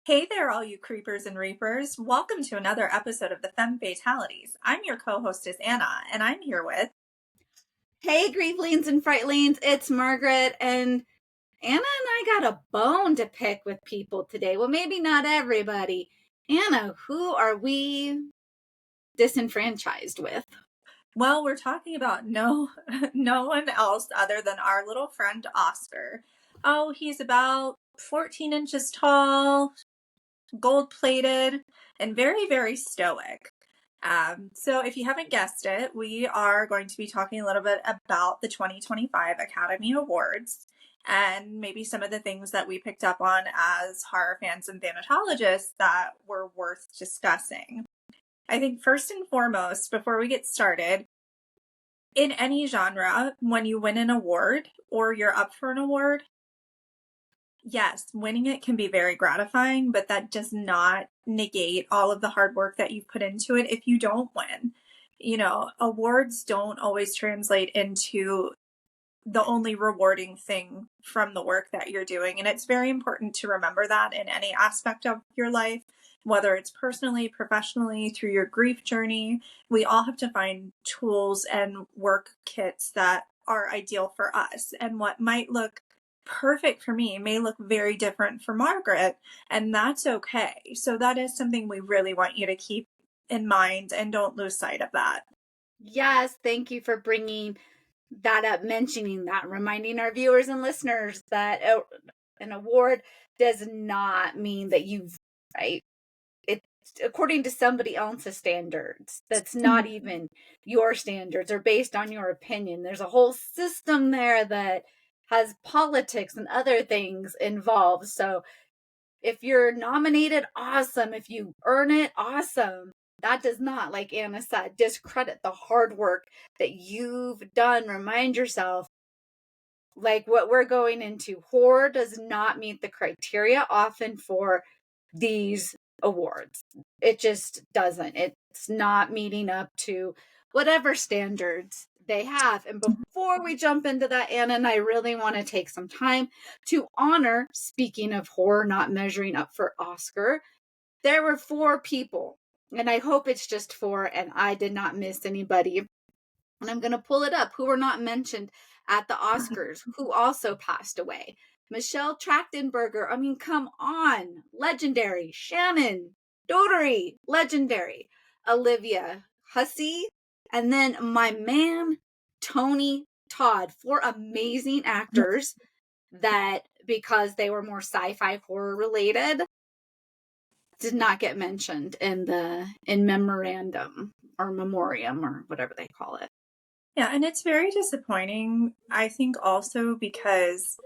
Hey there, all you creepers and reapers. Welcome to another episode of the Femme Fatalities. I'm your co-hostess, Anna, and I'm here with... Hey, Grievelings and Frightlings, it's Margaret, and Anna and I got a bone to pick with people today. Well, maybe not everybody. Anna, who are we disenfranchised with? Well, we're talking about no one else other than our little friend, Oscar. Oh, he's about 14 inches tall, gold-plated, and very, very stoic. So if you haven't guessed it, we are going to be talking a little bit about the 2025 Academy Awards and maybe some of the things that we picked up on as horror fans and thanatologists that were worth discussing. I think first and foremost, before we get started, in any genre, when you win an award or you're up for an award, yes, winning it can be very gratifying, but that does not negate all of the hard work that you've put into it if you don't win. You know, awards don't always translate into the only rewarding thing from the work that you're doing. And it's very important to remember that in any aspect of your life, whether it's personally, professionally, through your grief journey. We all have to find tools and work kits that are ideal for us. And what might look perfect for me may look very different for Margaret, and that's okay. So that is something we really want you to keep in mind, and don't lose sight of that. Yes, thank you for bringing that up, mentioning that, reminding our viewers and listeners that an award does not mean that you've, right? It's according to somebody else's standards. That's not even your standards or based on your opinion. There's a whole system there that has politics and other things involved. So if you're nominated, awesome. If you earn it, awesome. That does not, like Anna said, discredit the hard work that you've done. Remind yourself, like what we're going into, horror does not meet the criteria often for these awards. It just doesn't. It's not meeting up to whatever standards they have. And before we jump into that, Anna and I really want to take some time to honor, speaking of horror not measuring up for Oscar, there were 4 people, and I hope it's just 4 and I did not miss anybody. And I'm going to pull it up, who were not mentioned at the Oscars, who also passed away. Michelle Trachtenberger, I mean, come on, legendary. Shannon Doherty, legendary. Olivia Hussey, and then my man, Tony Todd, 4 amazing actors that, because they were more sci-fi horror related, did not get mentioned in memorandum or memoriam or whatever they call it. Yeah, and it's very disappointing, I think, also because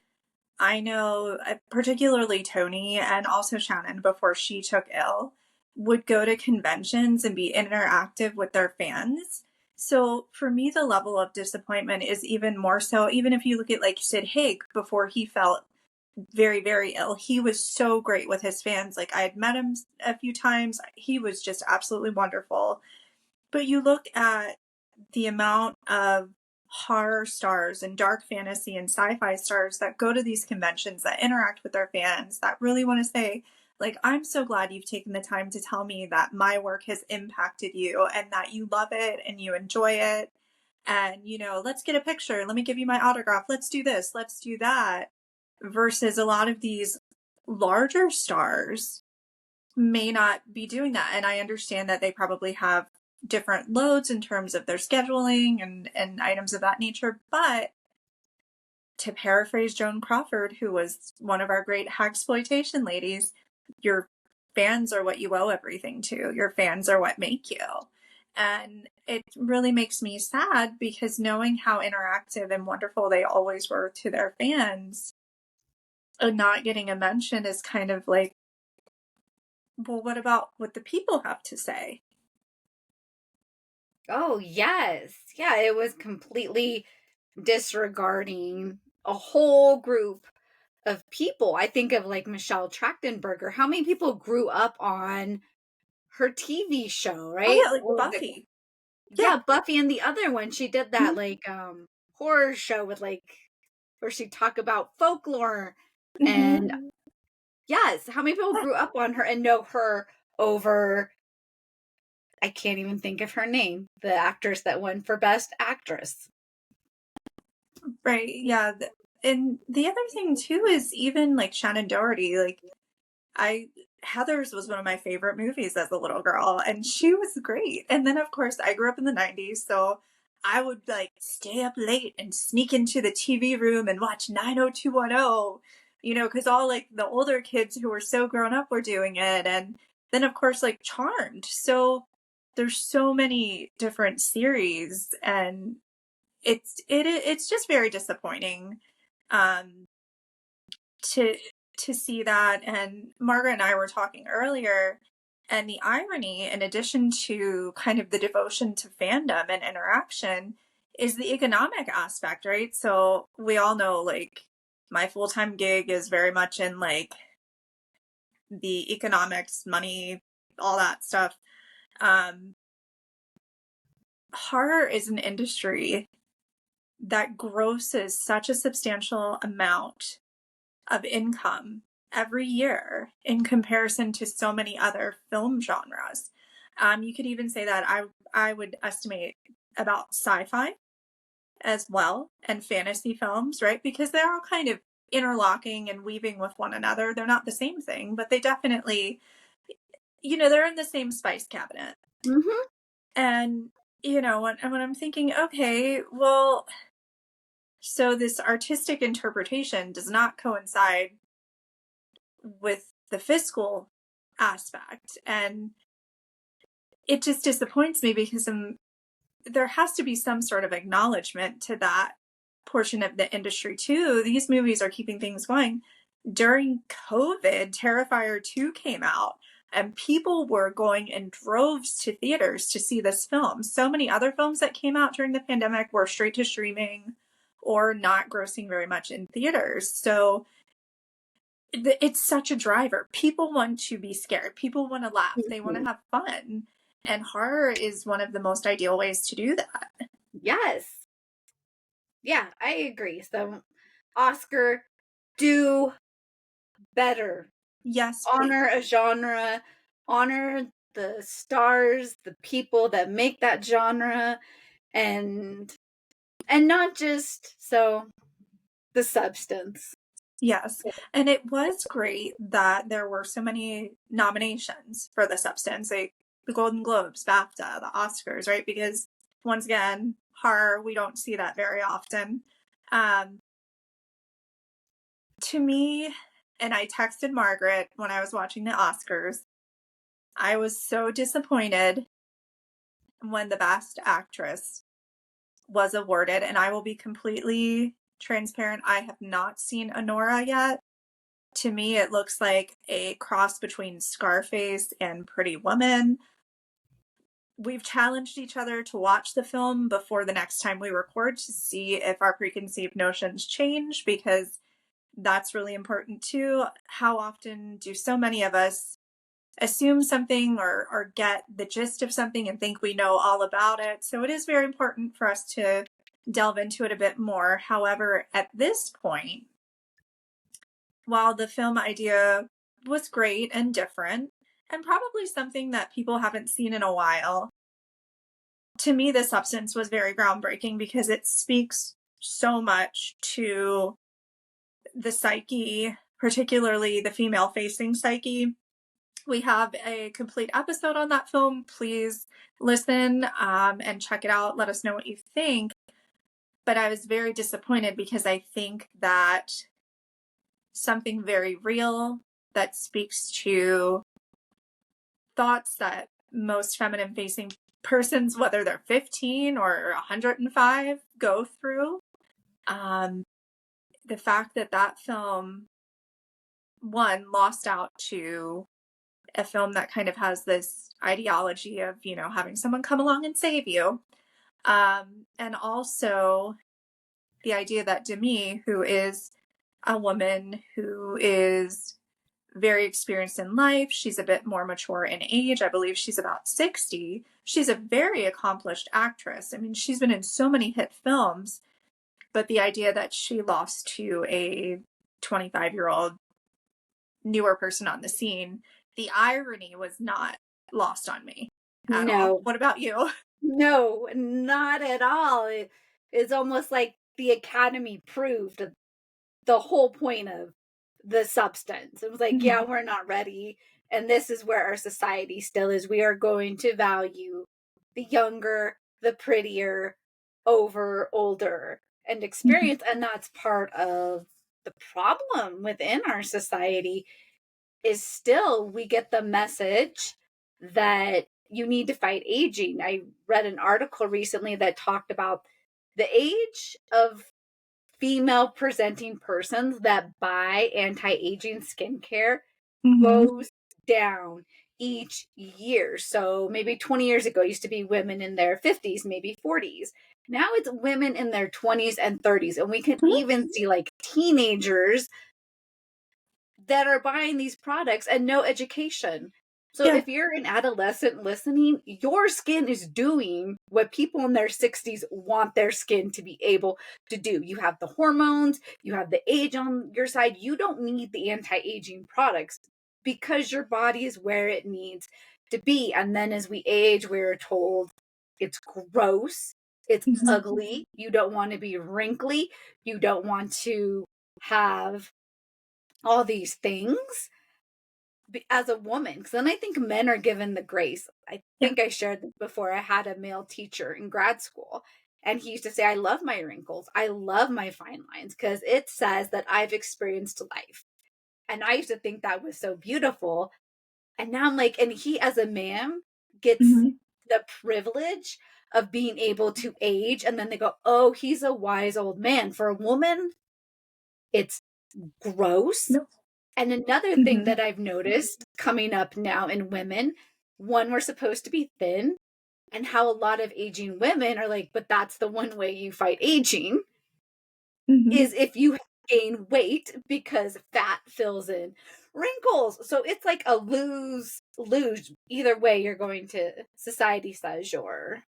I know particularly Tony and also Shannon, before she took ill, would go to conventions and be interactive with their fans. So for me, the level of disappointment is even more so, even if you look at like Sid Haig before he felt very, very ill, he was so great with his fans. Like I had met him a few times. He was just absolutely wonderful. But you look at the amount of horror stars and dark fantasy and sci-fi stars that go to these conventions, that interact with their fans, that really want to say, like, I'm so glad you've taken the time to tell me that my work has impacted you and that you love it and you enjoy it. And, you know, let's get a picture. Let me give you my autograph. Let's do this. Let's do that. Versus a lot of these larger stars may not be doing that. And I understand that they probably have different loads in terms of their scheduling and items of that nature. But to paraphrase Joan Crawford, who was one of our great hagsploitation ladies, your fans are what you owe everything to. Your fans are what make you. And it really makes me sad because knowing how interactive and wonderful they always were to their fans, not getting a mention is kind of like, well, what about what the people have to say? Oh, yes. Yeah, it was completely disregarding a whole group of people. I think of like Michelle Trachtenberger. How many people grew up on her TV show, Oh right? yeah, like Buffy. Yeah. Yeah, Buffy, and the other one, she did that like horror show with like where she talked about folklore and Mm-hmm. Yes. How many people grew up on her and know her over, I can't even think of her name, the actress that won for Best Actress. Right. Yeah. And the other thing too is even like Shannon Doherty, like I Heathers was one of my favorite movies as a little girl, and she was great. And then of course I grew up in the 90s, so I would like stay up late and sneak into the TV room and watch 90210, because all like the older kids who were so grown up were doing it. And then of course like Charmed. So there's so many different series, and it's just very disappointing um to see that. And Margaret and I were talking earlier, and the irony, in addition to kind of the devotion to fandom and interaction, is the economic aspect, right? So we all know like my full-time gig is very much in like the economics, money, all that stuff. um Horror is an industry that grosses such a substantial amount of income every year in comparison to so many other film genres. You could even say that I would estimate about sci-fi as well, and fantasy films, right? Because they're all kind of interlocking and weaving with one another. They're not the same thing, but they definitely, they're in the same spice cabinet. Mm-hmm. And when I'm thinking, okay, well, so this artistic interpretation does not coincide with the fiscal aspect. And it just disappoints me because there has to be some sort of acknowledgement to that portion of the industry too. These movies are keeping things going. During COVID, Terrifier 2 came out, and people were going in droves to theaters to see this film. So many other films that came out during the pandemic were straight to streaming or not grossing very much in theaters. So it's such a driver. People want to be scared. People want to laugh. They want to have fun. And horror is one of the most ideal ways to do that. Yes. Yeah, I agree. So, Oscar, do better. Yes, please. Honor a genre, honor the stars, the people that make that genre, and not just the substance. Yes. And it was great that there were so many nominations for The Substance, like the Golden Globes, BAFTA, the Oscars, right? Because once again, horror, we don't see that very often. Um, to me, and I texted Margaret when I was watching the Oscars, I was so disappointed when the Best Actress was awarded. And I will be completely transparent. I have not seen Honora yet. To me, it looks like a cross between Scarface and Pretty Woman. We've challenged each other to watch the film before the next time we record to see if our preconceived notions change, because that's really important too. How often do so many of us assume something or get the gist of something and think we know all about it? So it is very important for us to delve into it a bit more. However, at this point, while the film idea was great and different, and probably something that people haven't seen in a while, to me, The Substance was very groundbreaking because it speaks so much to the psyche, particularly the female facing psyche. We have a complete episode on that film. Please listen and check it out. Let us know what you think. But I was very disappointed because I think that something very real that speaks to thoughts that most feminine facing persons, whether they're 15 or 105, go through. The fact that that film, one, lost out to a film that kind of has this ideology of, having someone come along and save you. And also the idea that Demi, who is a woman who is very experienced in life, she's a bit more mature in age. I believe she's about 60. She's a very accomplished actress. I mean, she's been in so many hit films, but the idea that she lost to a 25-year-old newer person on the scene, the irony was not lost on me at all. No, What about you? no, not at all. It's almost like the Academy proved the whole point of the substance. It was like, yeah, Mhm. we're not ready. And this is where our society still is. We are going to value the younger, the prettier over older and Mhm. experience. And that's part of the problem within our society is still we get the message that you need to fight aging. I read an article recently that talked about the age of female presenting persons that buy anti-aging skincare Mhm. goes down each year. So maybe 20 years ago it used to be women in their 50s, maybe 40s. Now it's women in their 20s and 30s. And we can Mhm. even see like teenagers that are buying these products and no education. So Yeah. if you're an adolescent listening, your skin is doing what people in their 60s want their skin to be able to do. You have the hormones, you have the age on your side. You don't need the anti-aging products because your body is where it needs to be. And then as we age, we're told it's gross, it's Mhm. ugly, you don't want to be wrinkly, you don't want to have all these things as a woman. Because then I think men are given the grace. I Yeah. think I shared this before. I had a male teacher in grad school, and he used to say, I love my wrinkles. I love my fine lines because it says that I've experienced life. And I used to think that was so beautiful. And now I'm like, and he, as a man, gets Mhm. the privilege of being able to age. And then they go, oh, he's a wise old man. For a woman, it's gross. No. And another thing Mhm. that I've noticed coming up now in women, one, we're supposed to be thin, and how a lot of aging women are like, but that's the one way you fight aging Mhm. is if you gain weight because fat fills in wrinkles. So it's like a lose lose. Either way, you're going to society says you're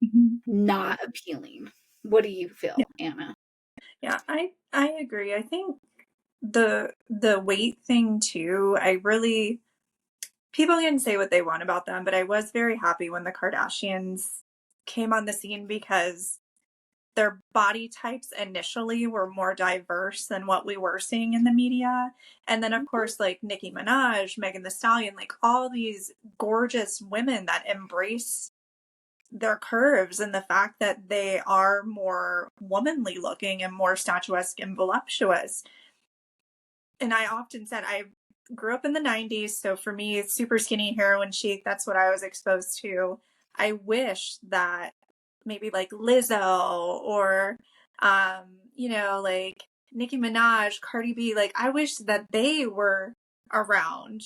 Mhm. not appealing. What do you Yeah. feel, Anna? Yeah. I agree. I think the weight thing too, I really people can say what they want about them, but I was very happy when the Kardashians came on the scene because their body types initially were more diverse than what we were seeing in the media. And then, of Mhm. course, like Nicki Minaj, Megan the Stallion, like all these gorgeous women that embrace their curves and the fact that they are more womanly looking and more statuesque and voluptuous. And I often said I grew up in the 90s, so for me it's super skinny heroin chic, that's what I was exposed to. I wish that maybe like Lizzo or like Nicki Minaj, Cardi B, like I wish that they were around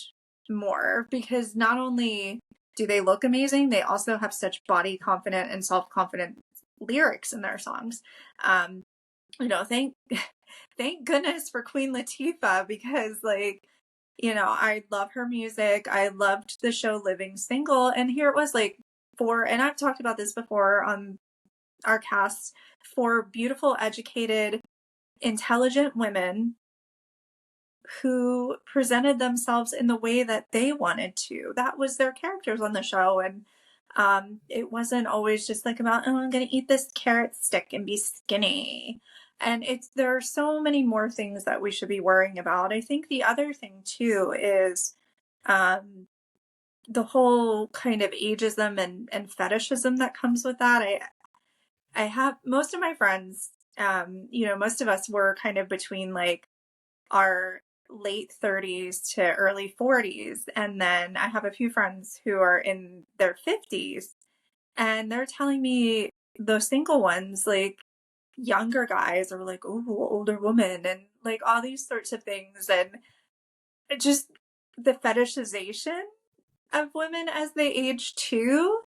more because not only do they look amazing, they also have such body confident and self-confident lyrics in their songs. um thank thank goodness for Queen Latifah because I love her music. I loved the show Living Single, and here it was like and I've talked about this before on our cast, for beautiful, educated, intelligent women who presented themselves in the way that they wanted to. That was their characters on the show. And it wasn't always just like about, oh, I'm going to eat this carrot stick and be skinny. And there are so many more things that we should be worrying about. I think the other thing too is um, the whole kind of ageism and fetishism that comes with that. I have most of my friends, most of us were kind of between like our late 30s to early 40s. And then I have a few friends who are in their 50s, and they're telling me, those single ones, like younger guys are like, oh, older woman, and like all these sorts of things. And it just the fetishization of women as they age too,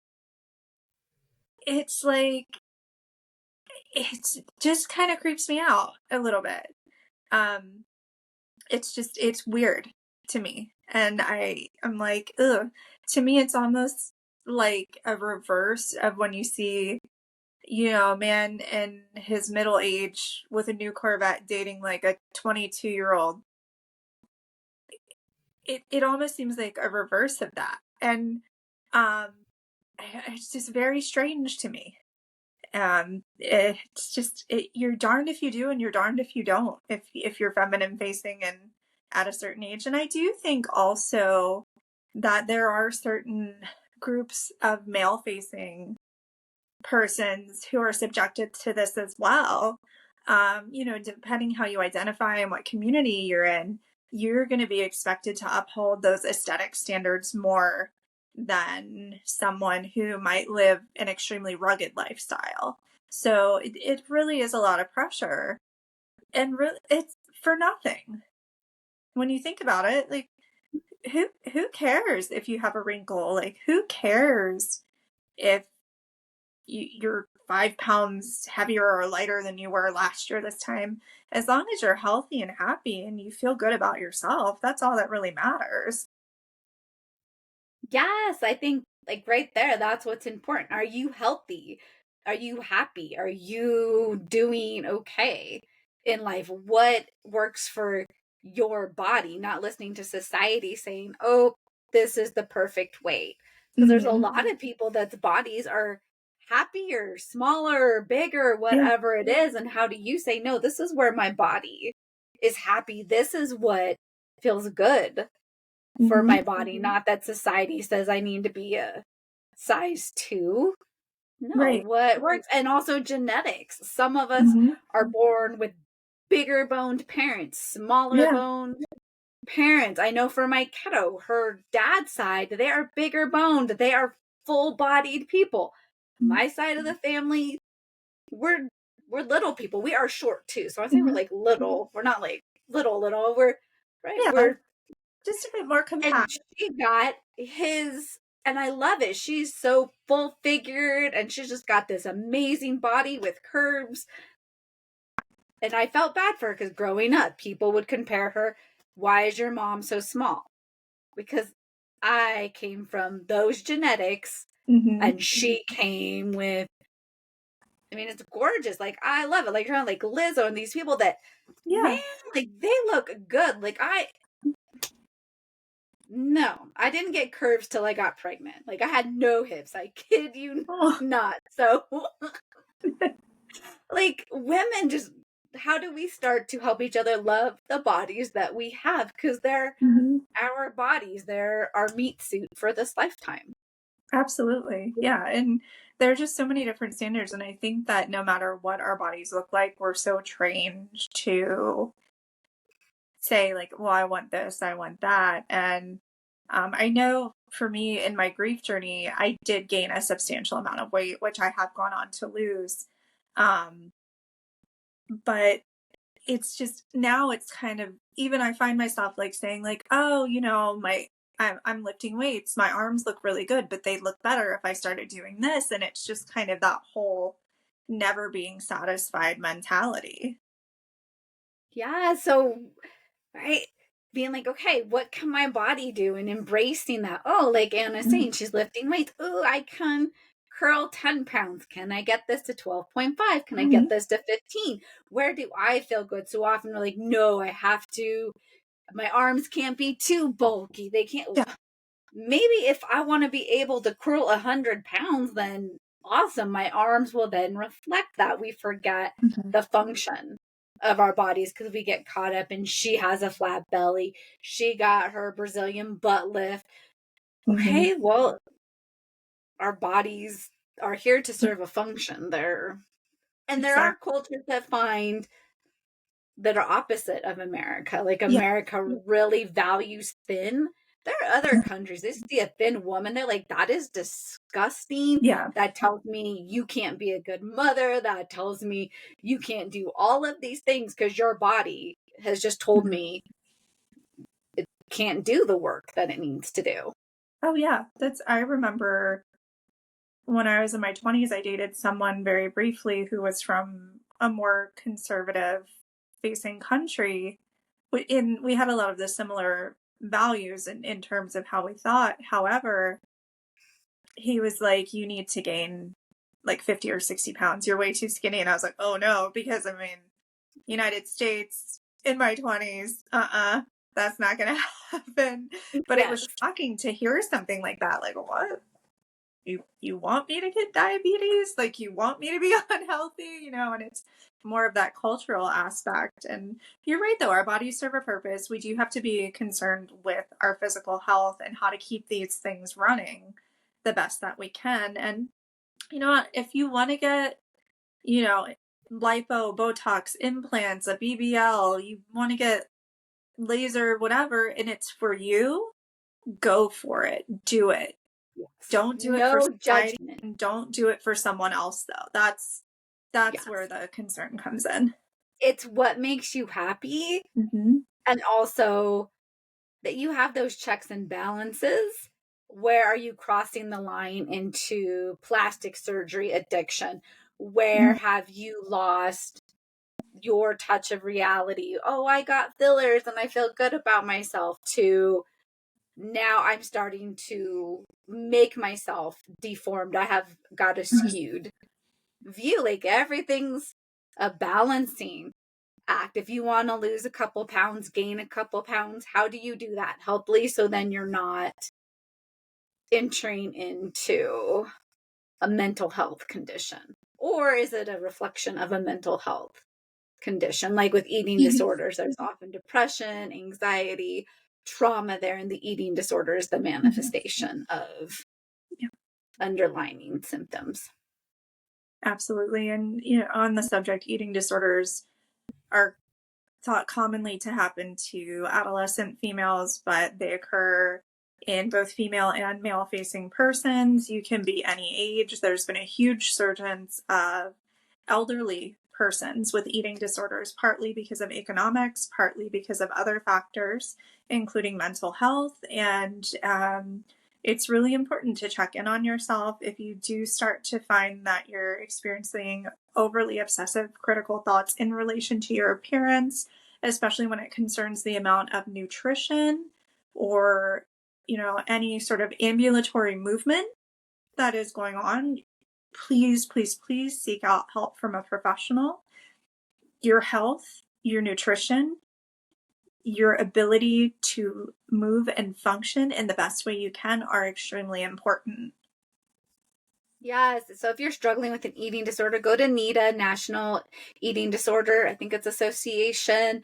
it's like, it's just kind of creeps me out a little bit. Um, it's weird to me. And I'm like, ugh. To me, it's almost like a reverse of when you see, a man in his middle age with a new Corvette dating like a 22-year-old it almost seems like a reverse of that. And um, it's just very strange to me. It's just you're darned if you do, and you're darned if you don't. If you're feminine facing and at a certain age, and I do think also that there are certain groups of male facing persons who are subjected to this as well. Depending how you identify and what community you're in, you're going to be expected to uphold those aesthetic standards more than someone who might live an extremely rugged lifestyle. So it really is a lot of pressure, and it's for nothing. When you think about it, like who cares if you have a wrinkle? Like who cares if you're 5 pounds heavier or lighter than you were last year this time? As long as you're healthy and happy and you feel good about yourself, that's all that really matters. Yes, I think like right there, that's what's important. Are you healthy? Are you happy? Are you doing okay in life? What works for your body? Not listening to society saying, oh, this is the perfect weight. Because there's a Mm-hmm. lot of people that's bodies are happier, smaller, bigger, Yeah. whatever it is. And how do you say, no, this is where my body is happy? This is what feels good for Mm-hmm. my body. Not that society says I need to be a size 2. No, Right. what works. And also genetics. Some of us Mm-hmm. are born with bigger boned parents, smaller Yeah. boned parents. I know for my kiddo, her dad's side, they are bigger boned. They are full bodied people. Mm-hmm. My side of the family, we're we're little people. We are short too. So I say we're Mm-hmm. like little. We're not like little. We're right. Yeah. We're Just a bit more and compact. she got his, and I love it. She's so full figured and she's just got this amazing body with curves. And I felt bad for her because growing up, people would compare her, why is your mom so small? Because I came from those genetics Mm-hmm. and she came with, I mean, it's gorgeous. Like, I love it. Like, you're on like Lizzo and these people that, man, Yeah. like, they look good. Like, no, I didn't get curves till I got pregnant. Like I had no hips. I kid you Oh. not. So like women just, how do we start to help each other love the bodies that we have? Because they're Mm-hmm. our bodies. They're our meat suit for this lifetime. Absolutely. Yeah. And there are just so many different standards. And I think that no matter what our bodies look like, we're so trained to say, like, well, I want this, I want that. And I know for me in my grief journey, I did gain a substantial amount of weight, which I have gone on to lose. Um, but it's just now it's kind of, even I find myself like saying like, oh, I'm lifting weights, my arms look really good, but they'd look better if I started doing this. And it's just kind of that whole never being satisfied mentality. Yeah. So, right. Being like, okay, what can my body do? And embracing that. Oh, like Anna's saying, she's lifting weights. Oh, I can curl 10 pounds. Can I get this to 12.5? Can I Mm-hmm. get this to 15? Where do I feel good? So often we're like, no, I have to, my arms can't be too bulky. They can't. Yeah. Maybe if I want to be able to curl 100 pounds, then awesome. My arms will then reflect that. We forget Mm-hmm. the function of our bodies because we get caught up in she has a flat belly. She got her Brazilian butt lift. Mm-hmm. Okay, well, our bodies are here to serve a function. There are Exactly. cultures that find that are opposite of America. Like Yeah. America really values thin. There are other countries, they see a thin woman, they're like, that is disgusting. Yeah. That tells me you can't be a good mother. That tells me you can't do all of these things because your body has just told Mm-hmm. me it can't do the work that it needs to do. Oh yeah. I remember when I was in my 20s, I dated someone very briefly who was from a more conservative facing country. We had a lot of the similar values in terms of how we thought. However, he was like, you need to gain like 50 or 60 pounds. You're way too skinny. And I was like, oh no, because I mean, United States in my 20s, that's not going to But it was Yes. shocking to hear something like that. Like, what? You want me to get diabetes? Like, you want me to be unhealthy? And it's more of that cultural aspect. And you're right, though, our bodies serve a purpose. We do have to be concerned with our physical health and how to keep these things running the best that we can. And if you want to get, lipo, Botox, implants, a BBL, you want to get laser, whatever, and it's for you, go for it. Do it. Yes. Don't do it for No society, judgment. and don't do it for someone else, though. That's where Yes. the concern comes in. It's what makes you happy. Mm-hmm. And also that you have those checks and balances. Where are you crossing the line into plastic surgery addiction? Where have you lost your touch of reality? Oh, I got fillers and I feel good about myself, to now I'm starting to make myself deformed. I have got a skewed view. Like, everything's a balancing act. If you want to lose a couple pounds, gain a couple pounds, how do you do that healthily so then you're not entering into a mental health condition? Or is it a reflection of a mental health condition? Like with eating disorders, there's often depression, anxiety, trauma there, and the eating disorder is the manifestation of Yeah, underlying symptoms. absolutely. And on the subject, eating disorders are thought commonly to happen to adolescent females, but they occur in both female and male facing persons. You can be any age. There's been a huge surgence of elderly persons with eating disorders, partly because of economics, partly because of other factors, including mental health. And it's really important to check in on yourself if you do start to find that you're experiencing overly obsessive critical thoughts in relation to your appearance, especially when it concerns the amount of nutrition or any sort of ambulatory movement that is going on. Please, please, please seek out help from a professional. Your health, your nutrition, your ability to move and function in the best way you can are extremely important. Yes. So if you're struggling with an eating disorder, go to NEDA, National Eating Disorder, I think it's Association.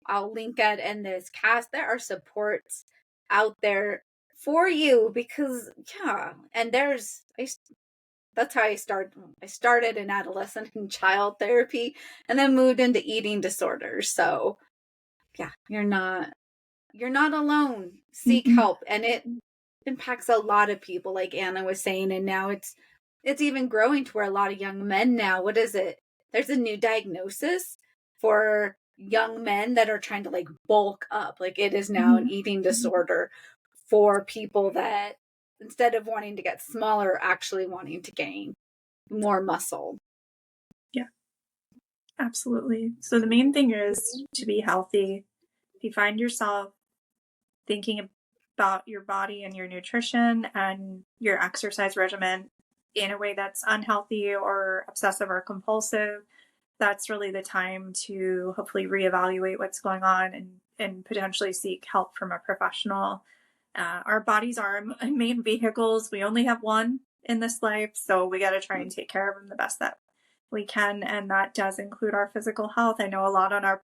I'll link it in this cast. There are supports out there for you because, yeah, and that's how I started. I started in adolescent and child therapy and then moved into eating disorders. So yeah, you're not alone. Seek Mm-mm. help. And it impacts a lot of people, like Anna was saying, and now it's even growing to where a lot of young men now, what is it? There's a new diagnosis for young men that are trying to like bulk up. Like, it is now an eating disorder for people that, instead of wanting to get smaller, actually wanting to gain more muscle. Yeah, absolutely. So the main thing is to be healthy. If you find yourself thinking about your body and your nutrition and your exercise regimen in a way that's unhealthy or obsessive or compulsive, that's really the time to hopefully reevaluate what's going on and potentially seek help from a professional. Our bodies are our main vehicles. We only have one in this life, so we got to try and take care of them the best that we can. And that does include our physical health. I know a lot on our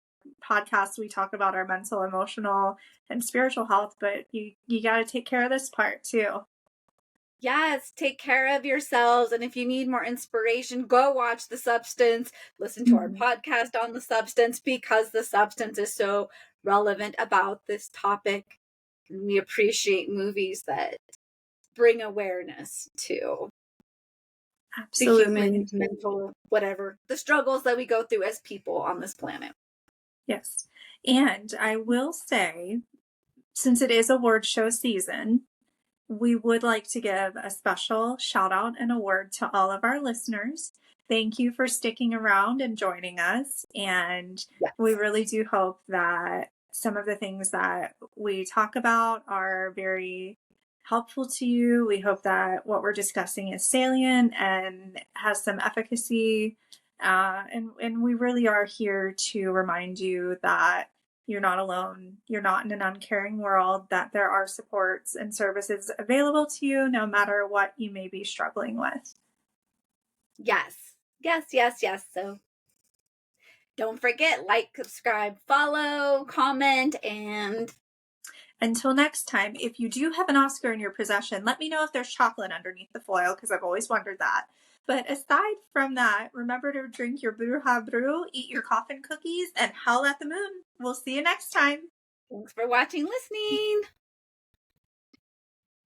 podcast we talk about our mental, emotional, and spiritual health, but you got to take care of this part too. Yes, take care of yourselves. And if you need more inspiration, go watch The Substance, listen to our podcast on The Substance, because The Substance is so relevant about this topic. And we appreciate movies that bring awareness to the Absolutely. human mental, whatever, the struggles that we go through as people on this planet. Yes. And I will say, since it is award show season, we would like to give a special shout out and award to all of our listeners. Thank you for sticking around and joining us. And Yes. we really do hope that some of the things that we talk about are very helpful to you. We hope that what we're discussing is salient and has some efficacy. And we really are here to remind you that you're not alone. You're not in an uncaring world, that there are supports and services available to you no matter what you may be struggling with. Yes. Yes, yes, yes. So don't forget, like, subscribe, follow, comment, and until next time, if you do have an Oscar in your possession, let me know if there's chocolate underneath the foil, because I've always wondered that. But aside from that, remember to drink your Bruja Brew, eat your coffin cookies, and howl at the moon. We'll see you next time. thanks for watching, listening.